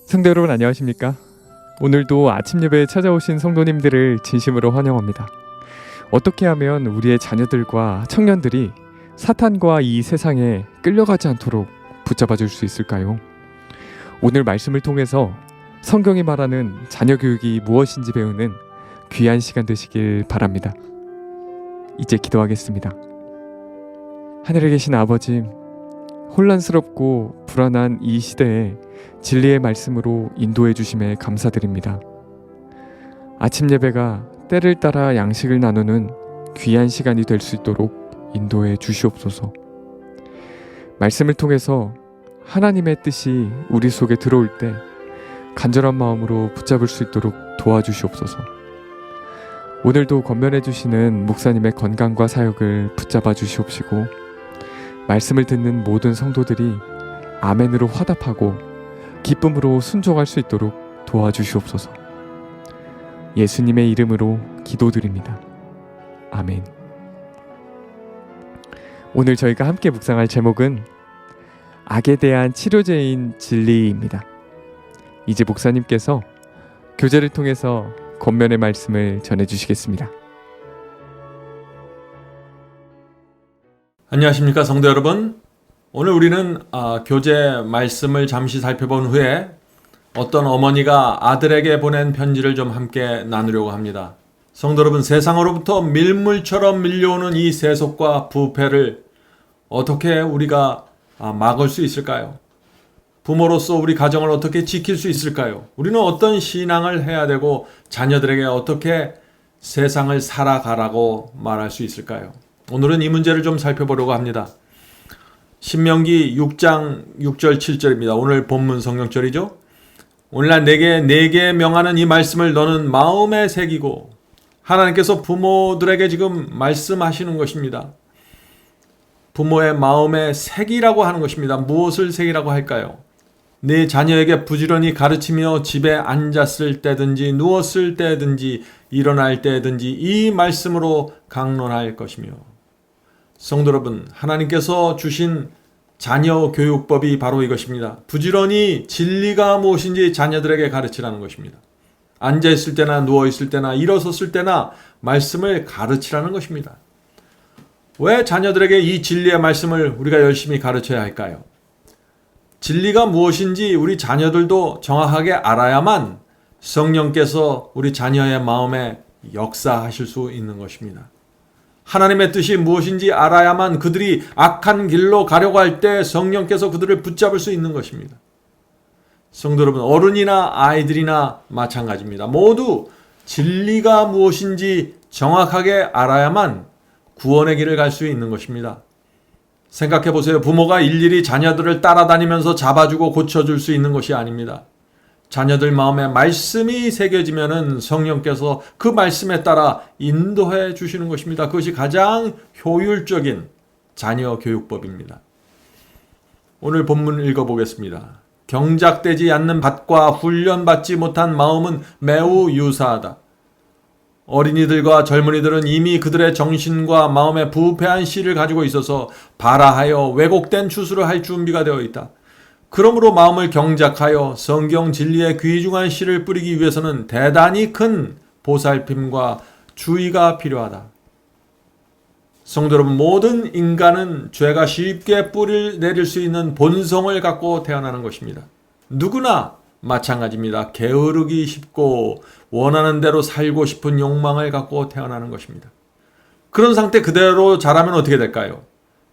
성도 여러분 안녕하십니까? 오늘도 아침 예배에 찾아오신 성도님들을 진심으로 환영합니다. 어떻게 하면 우리의 자녀들과 청년들이 사탄과 이 세상에 끌려가지 않도록 붙잡아 줄 수 있을까요? 오늘 말씀을 통해서 성경이 말하는 자녀 교육이 무엇인지 배우는 귀한 시간 되시길 바랍니다. 이제 기도하겠습니다. 하늘에 계신 아버지, 혼란스럽고 불안한 이 시대에 진리의 말씀으로 인도해 주심에 감사드립니다. 아침 예배가 때를 따라 양식을 나누는 귀한 시간이 될 수 있도록 인도해 주시옵소서. 말씀을 통해서 하나님의 뜻이 우리 속에 들어올 때 간절한 마음으로 붙잡을 수 있도록 도와주시옵소서. 오늘도 권면해 주시는 목사님의 건강과 사역을 붙잡아 주시옵시고, 말씀을 듣는 모든 성도들이 아멘으로 화답하고 기쁨으로 순종할 수 있도록 도와주시옵소서. 예수님의 이름으로 기도드립니다. 아멘. 오늘 저희가 함께 묵상할 제목은 악에 대한 치료제인 진리입니다. 이제 목사님께서 교제를 통해서 권면의 말씀을 전해주시겠습니다. 안녕하십니까 성도 여러분. 오늘 우리는 교제 말씀을 잠시 살펴본 후에 어떤 어머니가 아들에게 보낸 편지를 좀 함께 나누려고 합니다. 성도 여러분, 세상으로부터 밀물처럼 밀려오는 이 세속과 부패를 어떻게 우리가 막을 수 있을까요? 부모로서 우리 가정을 어떻게 지킬 수 있을까요? 우리는 어떤 신앙을 해야 되고 자녀들에게 어떻게 세상을 살아가라고 말할 수 있을까요? 오늘은 이 문제를 좀 살펴보려고 합니다. 신명기 6장 6절 7절입니다. 오늘 본문 성경절이죠. 오늘날 내게 명하는 이 말씀을 너는 마음에 새기고, 하나님께서 부모들에게 지금 말씀하시는 것입니다. 부모의 마음에 새기라고 하는 것입니다. 무엇을 새기라고 할까요? 네 자녀에게 부지런히 가르치며 집에 앉았을 때든지 누웠을 때든지 일어날 때든지 이 말씀으로 강론할 것이며, 성도 여러분, 하나님께서 주신 자녀 교육법이 바로 이것입니다. 부지런히 진리가 무엇인지 자녀들에게 가르치라는 것입니다. 앉아있을 때나 누워있을 때나 일어섰을 때나 말씀을 가르치라는 것입니다. 왜 자녀들에게 이 진리의 말씀을 우리가 열심히 가르쳐야 할까요? 진리가 무엇인지 우리 자녀들도 정확하게 알아야만 성령께서 우리 자녀의 마음에 역사하실 수 있는 것입니다. 하나님의 뜻이 무엇인지 알아야만 그들이 악한 길로 가려고 할 때 성령께서 그들을 붙잡을 수 있는 것입니다. 성도 여러분, 어른이나 아이들이나 마찬가지입니다. 모두 진리가 무엇인지 정확하게 알아야만 구원의 길을 갈 수 있는 것입니다. 생각해 보세요. 부모가 일일이 자녀들을 따라다니면서 잡아주고 고쳐줄 수 있는 것이 아닙니다. 자녀들 마음에 말씀이 새겨지면은 성령께서 그 말씀에 따라 인도해 주시는 것입니다. 그것이 가장 효율적인 자녀 교육법입니다. 오늘 본문 읽어보겠습니다. 경작되지 않는 밭과 훈련받지 못한 마음은 매우 유사하다. 어린이들과 젊은이들은 이미 그들의 정신과 마음에 부패한 씨를 가지고 있어서 발아하여 왜곡된 추수를 할 준비가 되어 있다. 그러므로 마음을 경작하여 성경 진리의 귀중한 씨를 뿌리기 위해서는 대단히 큰 보살핌과 주의가 필요하다. 성도 여러분, 모든 인간은 죄가 쉽게 뿌리를 내릴 수 있는 본성을 갖고 태어나는 것입니다. 누구나 마찬가지입니다. 게으르기 쉽고 원하는 대로 살고 싶은 욕망을 갖고 태어나는 것입니다. 그런 상태 그대로 자라면 어떻게 될까요?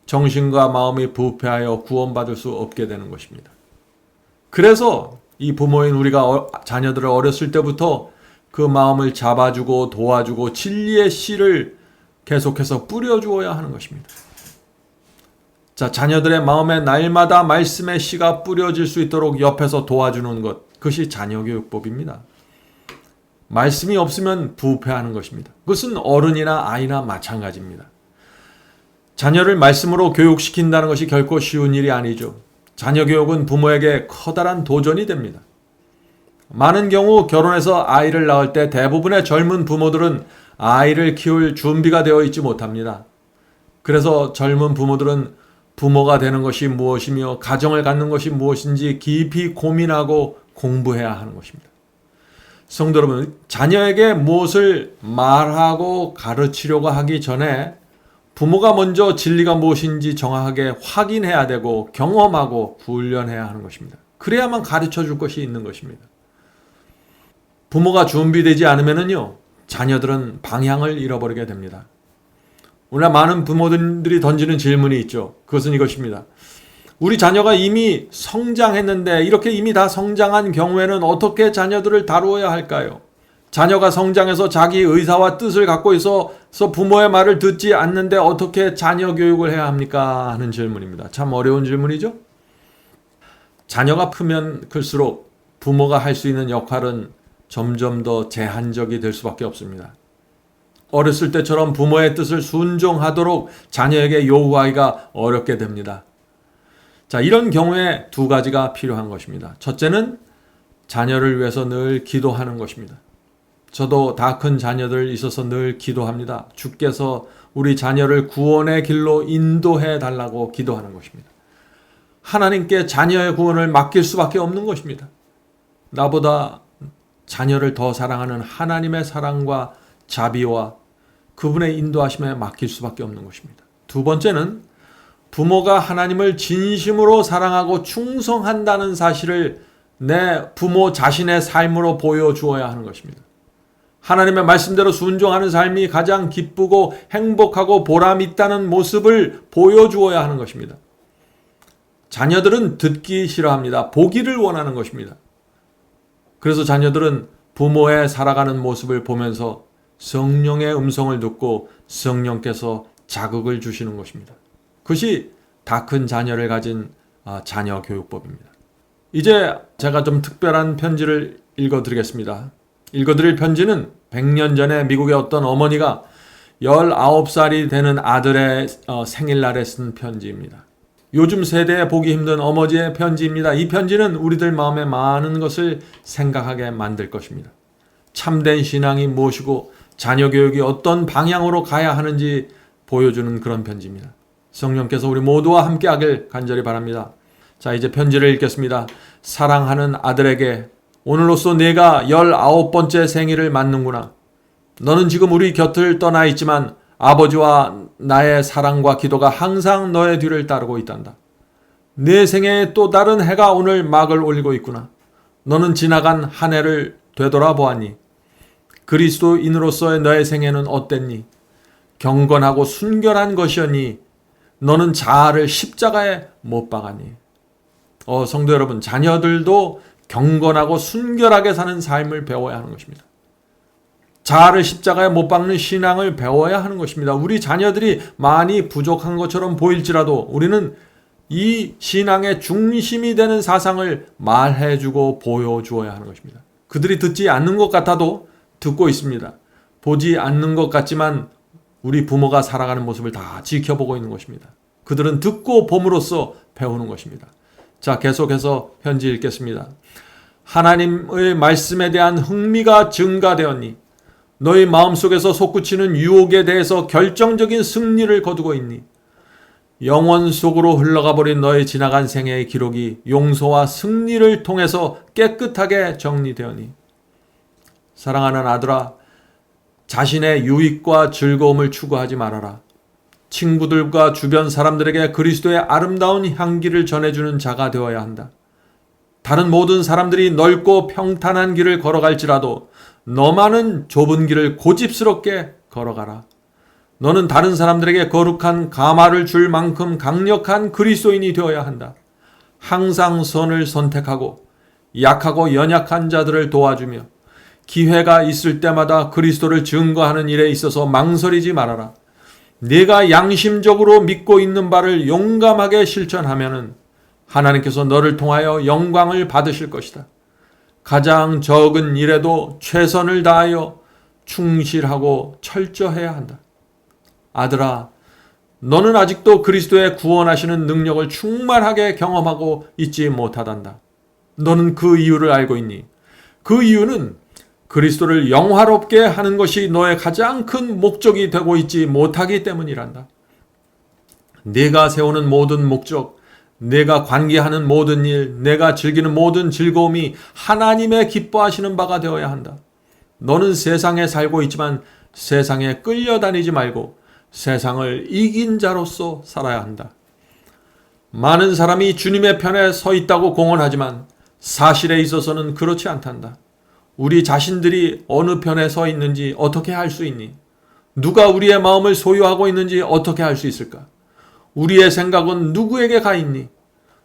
정신과 마음이 부패하여 구원받을 수 없게 되는 것입니다. 그래서 이 부모인 우리가 자녀들을 어렸을 때부터 그 마음을 잡아주고 도와주고 진리의 씨를 계속해서 뿌려주어야 하는 것입니다. 자, 자녀들의 마음에 날마다 말씀의 씨가 뿌려질 수 있도록 옆에서 도와주는 것, 그것이 자녀교육법입니다. 말씀이 없으면 부패하는 것입니다. 그것은 어른이나 아이나 마찬가지입니다. 자녀를 말씀으로 교육시킨다는 것이 결코 쉬운 일이 아니죠. 자녀 교육은 부모에게 커다란 도전이 됩니다. 많은 경우 결혼해서 아이를 낳을 때 대부분의 젊은 부모들은 아이를 키울 준비가 되어 있지 못합니다. 그래서 젊은 부모들은 부모가 되는 것이 무엇이며 가정을 갖는 것이 무엇인지 깊이 고민하고 공부해야 하는 것입니다. 성도 여러분, 자녀에게 무엇을 말하고 가르치려고 하기 전에 부모가 먼저 진리가 무엇인지 정확하게 확인해야 되고 경험하고 훈련해야 하는 것입니다. 그래야만 가르쳐 줄 것이 있는 것입니다. 부모가 준비되지 않으면요, 자녀들은 방향을 잃어버리게 됩니다. 오늘 많은 부모들이 던지는 질문이 있죠. 그것은 이것입니다. 우리 자녀가 이미 성장했는데 이렇게 이미 다 성장한 경우에는 어떻게 자녀들을 다루어야 할까요? 자녀가 성장해서 자기 의사와 뜻을 갖고 있어서 부모의 말을 듣지 않는데 어떻게 자녀 교육을 해야 합니까? 하는 질문입니다. 참 어려운 질문이죠? 자녀가 크면 클수록 부모가 할 수 있는 역할은 점점 더 제한적이 될 수밖에 없습니다. 어렸을 때처럼 부모의 뜻을 순종하도록 자녀에게 요구하기가 어렵게 됩니다. 자, 이런 경우에 두 가지가 필요한 것입니다. 첫째는 자녀를 위해서 늘 기도하는 것입니다. 저도 다 큰 자녀들 있어서 늘 기도합니다. 주께서 우리 자녀를 구원의 길로 인도해 달라고 기도하는 것입니다. 하나님께 자녀의 구원을 맡길 수밖에 없는 것입니다. 나보다 자녀를 더 사랑하는 하나님의 사랑과 자비와 그분의 인도하심에 맡길 수밖에 없는 것입니다. 두 번째는 부모가 하나님을 진심으로 사랑하고 충성한다는 사실을 내 부모 자신의 삶으로 보여주어야 하는 것입니다. 하나님의 말씀대로 순종하는 삶이 가장 기쁘고 행복하고 보람 있다는 모습을 보여주어야 하는 것입니다. 자녀들은 듣기 싫어합니다. 보기를 원하는 것입니다. 그래서 자녀들은 부모의 살아가는 모습을 보면서 성령의 음성을 듣고 성령께서 자극을 주시는 것입니다. 그것이 다 큰 자녀를 가진 자녀 교육법입니다. 이제 제가 좀 특별한 편지를 읽어드리겠습니다. 읽어드릴 편지는 100년 전에 미국의 어떤 어머니가 19살이 되는 아들의 생일날에 쓴 편지입니다. 요즘 세대에 보기 힘든 어머니의 편지입니다. 이 편지는 우리들 마음에 많은 것을 생각하게 만들 것입니다. 참된 신앙이 무엇이고 자녀 교육이 어떤 방향으로 가야 하는지 보여주는 그런 편지입니다. 성령께서 우리 모두와 함께 하길 간절히 바랍니다. 자, 이제 편지를 읽겠습니다. 사랑하는 아들에게, 오늘로써 내가 19번째 생일을 맞는구나. 너는 지금 우리 곁을 떠나 있지만 아버지와 나의 사랑과 기도가 항상 너의 뒤를 따르고 있단다. 내 생애에 또 다른 해가 오늘 막을 올리고 있구나. 너는 지나간 한 해를 되돌아보았니? 그리스도인으로서의 너의 생애는 어땠니? 경건하고 순결한 것이었니? 너는 자아를 십자가에 못 박았니? 성도 여러분, 자녀들도 경건하고 순결하게 사는 삶을 배워야 하는 것입니다. 자아를 십자가에 못 박는 신앙을 배워야 하는 것입니다. 우리 자녀들이 많이 부족한 것처럼 보일지라도 우리는 이 신앙의 중심이 되는 사상을 말해주고 보여주어야 하는 것입니다. 그들이 듣지 않는 것 같아도 듣고 있습니다. 보지 않는 것 같지만 우리 부모가 살아가는 모습을 다 지켜보고 있는 것입니다. 그들은 듣고 봄으로써 배우는 것입니다. 자, 계속해서 편지 읽겠습니다. 하나님의 말씀에 대한 흥미가 증가되었니? 너희 마음속에서 솟구치는 유혹에 대해서 결정적인 승리를 거두고 있니? 영원 속으로 흘러가 버린 너의 지나간 생애의 기록이 용서와 승리를 통해서 깨끗하게 정리되었니? 사랑하는 아들아, 자신의 유익과 즐거움을 추구하지 말아라. 친구들과 주변 사람들에게 그리스도의 아름다운 향기를 전해주는 자가 되어야 한다. 다른 모든 사람들이 넓고 평탄한 길을 걸어갈지라도 너만은 좁은 길을 고집스럽게 걸어가라. 너는 다른 사람들에게 거룩한 가마를 줄 만큼 강력한 그리스도인이 되어야 한다. 항상 선을 선택하고 약하고 연약한 자들을 도와주며 기회가 있을 때마다 그리스도를 증거하는 일에 있어서 망설이지 말아라. 네가 양심적으로 믿고 있는 바를 용감하게 실천하면은 하나님께서 너를 통하여 영광을 받으실 것이다. 가장 적은 일에도 최선을 다하여 충실하고 철저해야 한다. 아들아, 너는 아직도 그리스도의 구원하시는 능력을 충만하게 경험하고 있지 못하단다. 너는 그 이유를 알고 있니? 그 이유는 그리스도를 영화롭게 하는 것이 너의 가장 큰 목적이 되고 있지 못하기 때문이란다. 네가 세우는 모든 목적, 내가 관계하는 모든 일, 내가 즐기는 모든 즐거움이 하나님의 기뻐하시는 바가 되어야 한다. 너는 세상에 살고 있지만 세상에 끌려다니지 말고 세상을 이긴 자로서 살아야 한다. 많은 사람이 주님의 편에 서 있다고 공언하지만 사실에 있어서는 그렇지 않단다. 우리 자신들이 어느 편에 서 있는지 어떻게 알 수 있니? 누가 우리의 마음을 소유하고 있는지 어떻게 알 수 있을까? 우리의 생각은 누구에게 가 있니?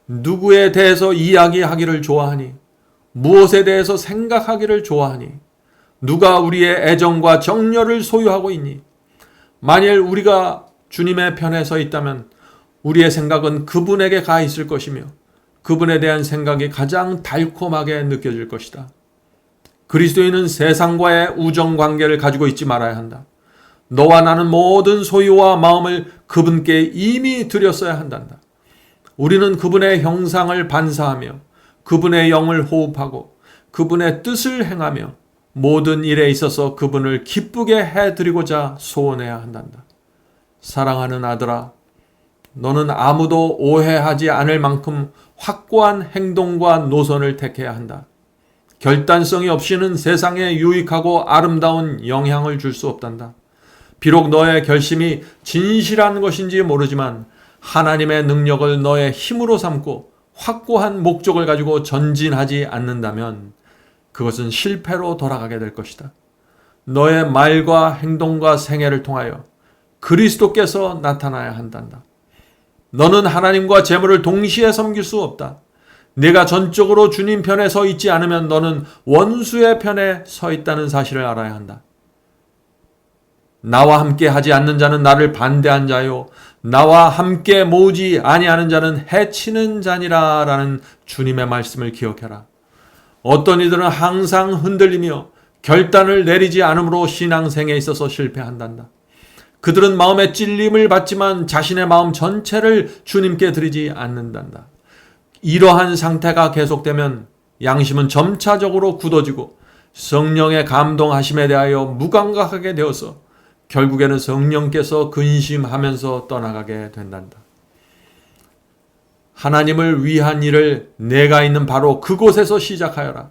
누구에 대해서 이야기하기를 좋아하니? 무엇에 대해서 생각하기를 좋아하니? 누가 우리의 애정과 정열을 소유하고 있니? 만일 우리가 주님의 편에 서 있다면 우리의 생각은 그분에게 가 있을 것이며 그분에 대한 생각이 가장 달콤하게 느껴질 것이다. 그리스도인은 세상과의 우정 관계를 가지고 있지 말아야 한다. 너와 나는 모든 소유와 마음을 그분께 이미 드렸어야 한단다. 우리는 그분의 형상을 반사하며 그분의 영을 호흡하고 그분의 뜻을 행하며 모든 일에 있어서 그분을 기쁘게 해드리고자 소원해야 한단다. 사랑하는 아들아, 너는 아무도 오해하지 않을 만큼 확고한 행동과 노선을 택해야 한다. 결단성이 없이는 세상에 유익하고 아름다운 영향을 줄 수 없단다. 비록 너의 결심이 진실한 것인지 모르지만 하나님의 능력을 너의 힘으로 삼고 확고한 목적을 가지고 전진하지 않는다면 그것은 실패로 돌아가게 될 것이다. 너의 말과 행동과 생애를 통하여 그리스도께서 나타나야 한단다. 너는 하나님과 재물을 동시에 섬길 수 없다. 내가 전적으로 주님 편에 서 있지 않으면 너는 원수의 편에 서 있다는 사실을 알아야 한다. 나와 함께 하지 않는 자는 나를 반대한 자요 나와 함께 모으지 아니하는 자는 해치는 자니라 라는 주님의 말씀을 기억해라. 어떤 이들은 항상 흔들리며 결단을 내리지 않으므로 신앙생에 있어서 실패한단다. 그들은 마음의 찔림을 받지만 자신의 마음 전체를 주님께 드리지 않는단다. 이러한 상태가 계속되면 양심은 점차적으로 굳어지고 성령의 감동하심에 대하여 무감각하게 되어서 결국에는 성령께서 근심하면서 떠나가게 된단다. 하나님을 위한 일을 내가 있는 바로 그곳에서 시작하여라.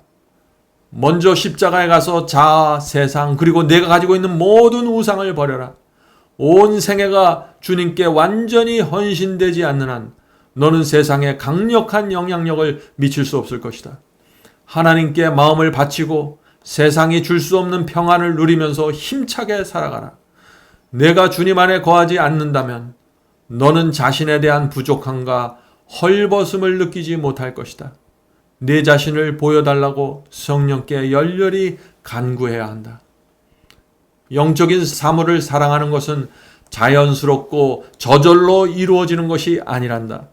먼저 십자가에 가서 자아, 세상, 그리고 내가 가지고 있는 모든 우상을 버려라. 온 생애가 주님께 완전히 헌신되지 않는 한 너는 세상에 강력한 영향력을 미칠 수 없을 것이다. 하나님께 마음을 바치고 세상이 줄 수 없는 평안을 누리면서 힘차게 살아가라. 내가 주님 안에 거하지 않는다면 너는 자신에 대한 부족함과 헐벗음을 느끼지 못할 것이다. 내 자신을 보여달라고 성령께 열렬히 간구해야 한다. 영적인 사물을 사랑하는 것은 자연스럽고 저절로 이루어지는 것이 아니란다.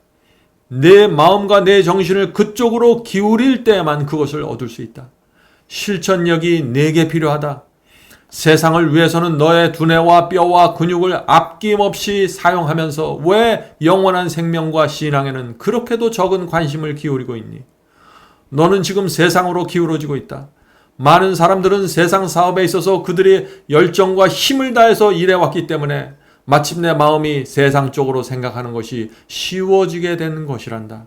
내 마음과 내 정신을 그쪽으로 기울일 때에만 그것을 얻을 수 있다. 실천력이 내게 필요하다. 세상을 위해서는 너의 두뇌와 뼈와 근육을 아낌없이 사용하면서 왜 영원한 생명과 신앙에는 그렇게도 적은 관심을 기울이고 있니? 너는 지금 세상으로 기울어지고 있다. 많은 사람들은 세상 사업에 있어서 그들이 열정과 힘을 다해서 일해왔기 때문에 마침내 마음이 세상 쪽으로 생각하는 것이 쉬워지게 되는 것이란다.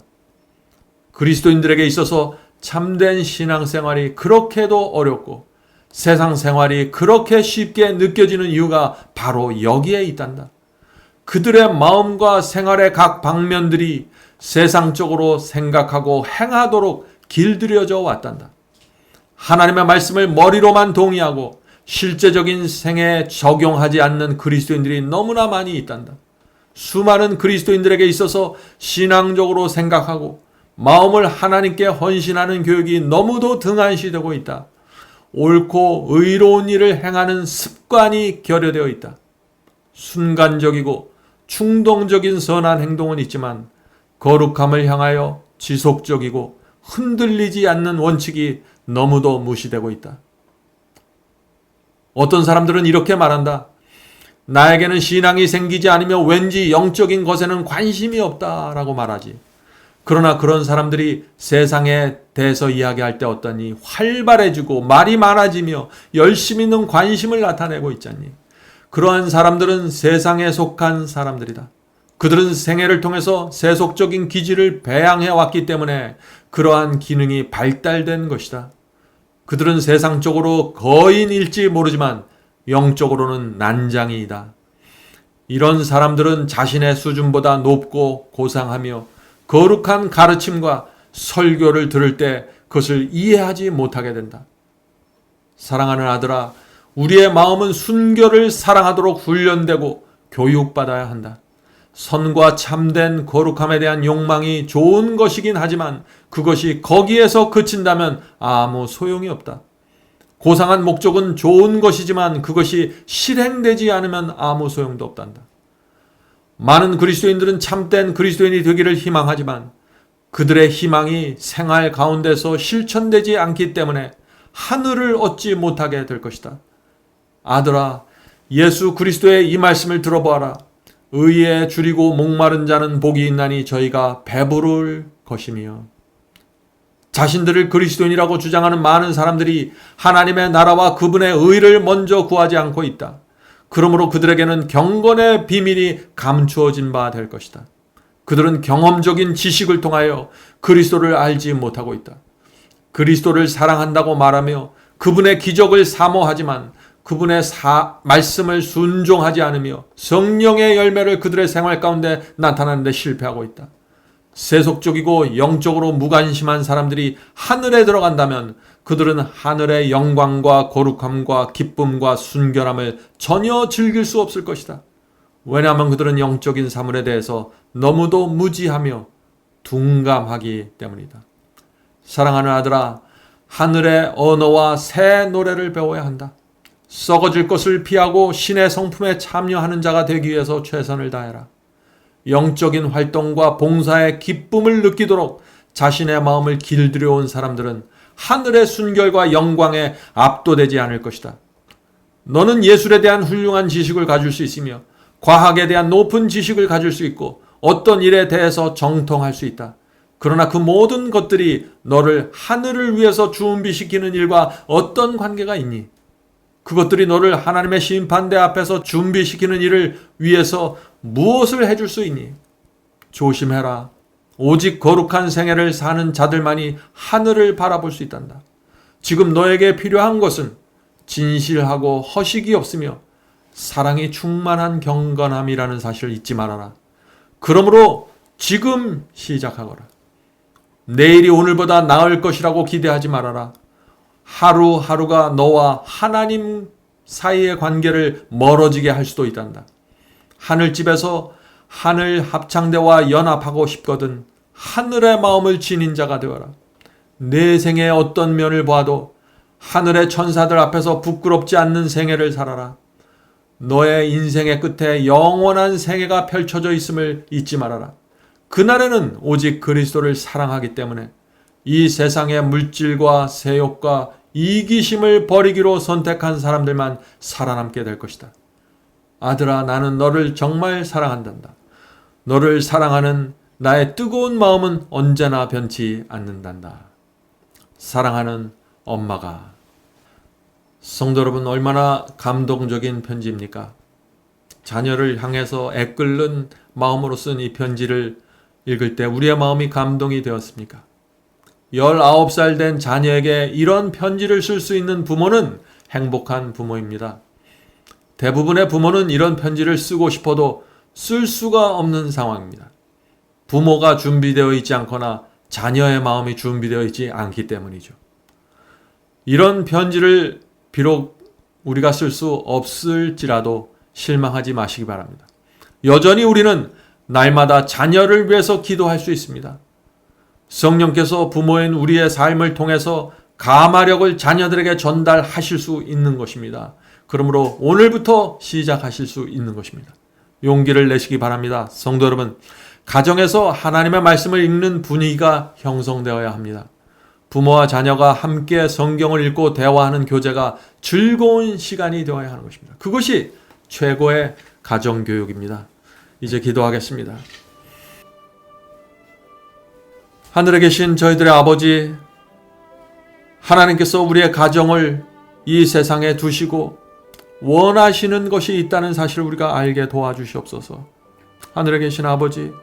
그리스도인들에게 있어서 참된 신앙생활이 그렇게도 어렵고 세상 생활이 그렇게 쉽게 느껴지는 이유가 바로 여기에 있단다. 그들의 마음과 생활의 각 방면들이 세상적으로 생각하고 행하도록 길들여져 왔단다. 하나님의 말씀을 머리로만 동의하고 실제적인 생애에 적용하지 않는 그리스도인들이 너무나 많이 있단다. 수많은 그리스도인들에게 있어서 신앙적으로 생각하고 마음을 하나님께 헌신하는 교육이 너무도 등한시되고 있다. 옳고 의로운 일을 행하는 습관이 결여되어 있다. 순간적이고 충동적인 선한 행동은 있지만 거룩함을 향하여 지속적이고 흔들리지 않는 원칙이 너무도 무시되고 있다. 어떤 사람들은 이렇게 말한다. 나에게는 신앙이 생기지 않으며 왠지 영적인 것에는 관심이 없다라고 말하지. 그러나 그런 사람들이 세상에 대해서 이야기할 때 어떠니 활발해지고 말이 많아지며 열심 있는 관심을 나타내고 있잖니. 그러한 사람들은 세상에 속한 사람들이다. 그들은 생애를 통해서 세속적인 기질을 배양해 왔기 때문에 그러한 기능이 발달된 것이다. 그들은 세상적으로 거인일지 모르지만 영적으로는 난장이다. 이런 사람들은 자신의 수준보다 높고 고상하며 거룩한 가르침과 설교를 들을 때 그것을 이해하지 못하게 된다. 사랑하는 아들아, 우리의 마음은 순결을 사랑하도록 훈련되고 교육받아야 한다. 선과 참된 거룩함에 대한 욕망이 좋은 것이긴 하지만 그것이 거기에서 그친다면 아무 소용이 없다. 고상한 목적은 좋은 것이지만 그것이 실행되지 않으면 아무 소용도 없단다. 많은 그리스도인들은 참된 그리스도인이 되기를 희망하지만 그들의 희망이 생활 가운데서 실천되지 않기 때문에 하늘을 얻지 못하게 될 것이다. 아들아, 예수 그리스도의 이 말씀을 들어보아라. 의에 줄이고 목마른 자는 복이 있나니 저희가 배부를 것이며. 자신들을 그리스도인이라고 주장하는 많은 사람들이 하나님의 나라와 그분의 의를 먼저 구하지 않고 있다. 그러므로 그들에게는 경건의 비밀이 감추어진 바 될 것이다. 그들은 경험적인 지식을 통하여 그리스도를 알지 못하고 있다. 그리스도를 사랑한다고 말하며 그분의 기적을 사모하지만 그분의 말씀을 순종하지 않으며 성령의 열매를 그들의 생활 가운데 나타내는 데 실패하고 있다. 세속적이고 영적으로 무관심한 사람들이 하늘에 들어간다면 그들은 하늘의 영광과 거룩함과 기쁨과 순결함을 전혀 즐길 수 없을 것이다. 왜냐하면 그들은 영적인 사물에 대해서 너무도 무지하며 둔감하기 때문이다. 사랑하는 아들아, 하늘의 언어와 새 노래를 배워야 한다. 썩어질 것을 피하고 신의 성품에 참여하는 자가 되기 위해서 최선을 다해라. 영적인 활동과 봉사의 기쁨을 느끼도록 자신의 마음을 길들여온 사람들은 하늘의 순결과 영광에 압도되지 않을 것이다. 너는 예술에 대한 훌륭한 지식을 가질 수 있으며 과학에 대한 높은 지식을 가질 수 있고 어떤 일에 대해서 정통할 수 있다. 그러나 그 모든 것들이 너를 하늘을 위해서 준비시키는 일과 어떤 관계가 있니? 그것들이 너를 하나님의 심판대 앞에서 준비시키는 일을 위해서 무엇을 해줄 수 있니? 조심해라. 오직 거룩한 생애를 사는 자들만이 하늘을 바라볼 수 있단다. 지금 너에게 필요한 것은 진실하고 허식이 없으며 사랑이 충만한 경건함이라는 사실을 잊지 말아라. 그러므로 지금 시작하거라. 내일이 오늘보다 나을 것이라고 기대하지 말아라. 하루하루가 너와 하나님 사이의 관계를 멀어지게 할 수도 있단다. 하늘집에서 하늘 합창대와 연합하고 싶거든 하늘의 마음을 지닌 자가 되어라. 내 생의 어떤 면을 보아도 하늘의 천사들 앞에서 부끄럽지 않는 생애를 살아라. 너의 인생의 끝에 영원한 생애가 펼쳐져 있음을 잊지 말아라. 그날에는 오직 그리스도를 사랑하기 때문에 이 세상의 물질과 세욕과 이기심을 버리기로 선택한 사람들만 살아남게 될 것이다. 아들아, 나는 너를 정말 사랑한단다. 너를 사랑하는 나의 뜨거운 마음은 언제나 변치 않는단다. 사랑하는 엄마가. 성도 여러분, 얼마나 감동적인 편지입니까? 자녀를 향해서 애끓는 마음으로 쓴 이 편지를 읽을 때 우리의 마음이 감동이 되었습니까? 19살 된 자녀에게 이런 편지를 쓸 수 있는 부모는 행복한 부모입니다. 대부분의 부모는 이런 편지를 쓰고 싶어도 쓸 수가 없는 상황입니다. 부모가 준비되어 있지 않거나 자녀의 마음이 준비되어 있지 않기 때문이죠. 이런 편지를 비록 우리가 쓸 수 없을지라도 실망하지 마시기 바랍니다. 여전히 우리는 날마다 자녀를 위해서 기도할 수 있습니다. 성령께서 부모인 우리의 삶을 통해서 감화력을 자녀들에게 전달하실 수 있는 것입니다. 그러므로 오늘부터 시작하실 수 있는 것입니다. 용기를 내시기 바랍니다. 성도 여러분, 가정에서 하나님의 말씀을 읽는 분위기가 형성되어야 합니다. 부모와 자녀가 함께 성경을 읽고 대화하는 교제가 즐거운 시간이 되어야 하는 것입니다. 그것이 최고의 가정교육입니다. 이제 기도하겠습니다. 하늘에 계신 저희들의 아버지, 하나님께서 우리의 가정을 이 세상에 두시고 원하시는 것이 있다는 사실을 우리가 알게 도와주시옵소서. 하늘에 계신 아버지,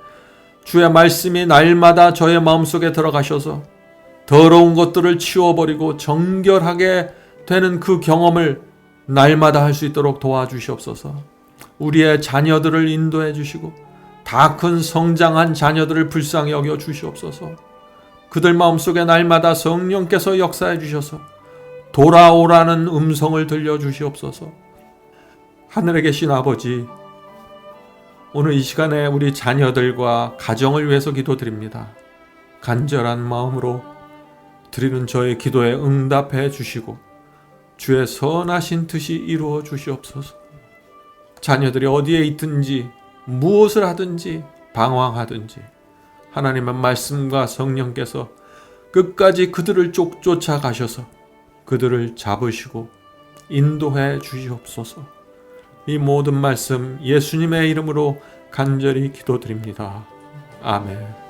주의 말씀이 날마다 저의 마음속에 들어가셔서 더러운 것들을 치워버리고 정결하게 되는 그 경험을 날마다 할 수 있도록 도와주시옵소서. 우리의 자녀들을 인도해 주시고 다 큰 성장한 자녀들을 불쌍히 여겨 주시옵소서. 그들 마음속에 날마다 성령께서 역사해 주셔서 돌아오라는 음성을 들려주시옵소서. 하늘에 계신 아버지, 오늘 이 시간에 우리 자녀들과 가정을 위해서 기도드립니다. 간절한 마음으로 드리는 저의 기도에 응답해 주시고 주의 선하신 뜻이 이루어 주시옵소서. 자녀들이 어디에 있든지 무엇을 하든지 방황하든지 하나님의 말씀과 성령께서 끝까지 그들을 쫓아가셔서 그들을 잡으시고 인도해 주시옵소서. 이 모든 말씀 예수님의 이름으로 간절히 기도드립니다. 아멘.